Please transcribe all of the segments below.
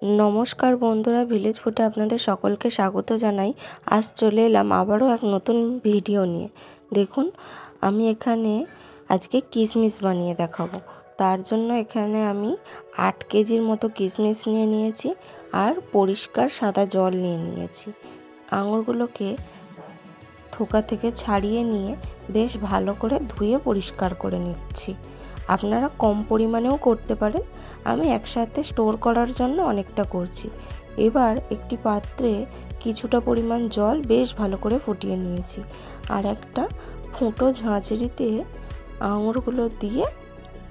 नमस्कार बंधुरा ভিলেজ ফুডে আপনাদের সকলকে স্বাগত জানাই। আজ চলে এলাম আবারও এক নতুন ভিডিও নিয়ে। দেখুন আমি এখানে আজকে কিশমিশ বানিয়ে দেখাবো। তার জন্য এখানে আমি 8 কেজির মতো কিশমিশ নিয়ে নিয়েছি আর পরিষ্কার সাদা জল নিয়ে নিয়েছি। আঙুরগুলোকে থোকা থেকে ছাড়িয়ে নিয়ে বেশ ভালো করে ধুয়ে পরিষ্কার করে নিচ্ছি। আপনারা কম পরিমাণেও করতে পারেন, আমি একসাথে স্টোর করার জন্য অনেকটা করছি। এবার একটি পাত্রে কিছুটা পরিমাণ জল বেশ ভালো করে ফুটিয়ে নিয়েছি আর একটা ফুটো ঝাঁঝরিতে আঙুরগুলো দিয়ে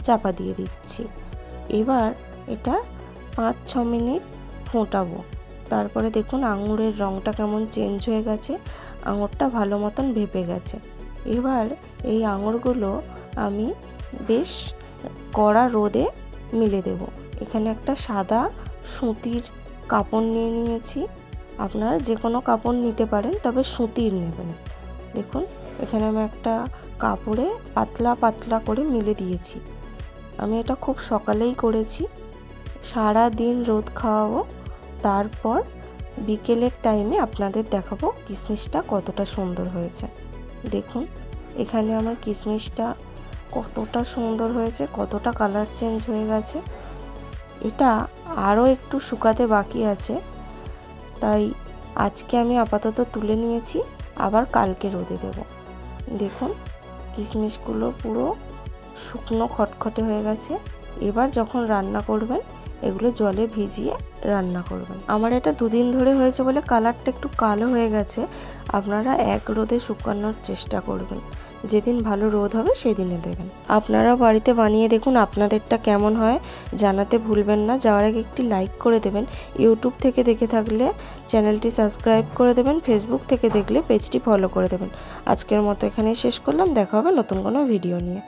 চাপা দিয়ে দিচ্ছি। এবার এটা 5-6 মিনিট ফোটাবো। তারপরে দেখুন আঙুরের রঙটা কেমন চেঞ্জ হয়ে গেছে, আঙুরটা ভালো মতন ভেপে গেছে। এবার এই আঙুরগুলো আমি বেশ কড়া রোদে মিলে দেব। এখানে একটা সাদা সুতির কাপড় নিয়ে নিয়েছি, আপনারা যে কোনো কাপড় নিতে পারেন, তবে সুতির নেবেন। দেখুন এখানে আমি একটা কাপড়ে পাতলা পাতলা করে মিলে দিয়েছি। আমি এটা খুব সকালেই করেছি, সারা দিন রোদ খাওয়াবো। তারপর বিকেলের টাইমে আপনাদের দেখাবো কিশমিশটা কতটা সুন্দর হয়েছে। দেখুন এখানে আমার কিশমিশটা কতটা সুন্দর হয়েছে, কতটা কালার চেঞ্জ হয়ে গেছে। এটা আরও একটু শুকাতে বাকি আছে, তাই আজকে আমি আপাতত তুলে নিয়েছি, আবার কালকে রোদে দেব। দেখুন কিশমিশগুলো পুরো শুকনো খটখটে হয়ে গেছে। এবার যখন রান্না করবেন এগুলো জলে ভিজিয়ে রান্না করবেন। আমার এটা 2 দিন ধরে হয়েছে বলে কালারটা একটু কালো হয়ে গেছে। আপনারা এক রোদে শুকানোর চেষ্টা করবেন, যেদিন ভালো রোদ হবে সেদিনে দেবেন। আপনারাও বাড়িতে বানিয়ে দেখুন, আপনাদেরটা কেমন হয় জানাতে ভুলবেন না। যাওয়ার আগে একটি লাইক করে দেবেন। ইউটিউব থেকে দেখে থাকলে চ্যানেলটি সাবস্ক্রাইব করে দেবেন, ফেসবুক থেকে দেখলে পেজটি ফলো করে দেবেন। আজকের মতো এখানেই শেষ করলাম, দেখা হবে নতুন কোনো ভিডিও নিয়ে।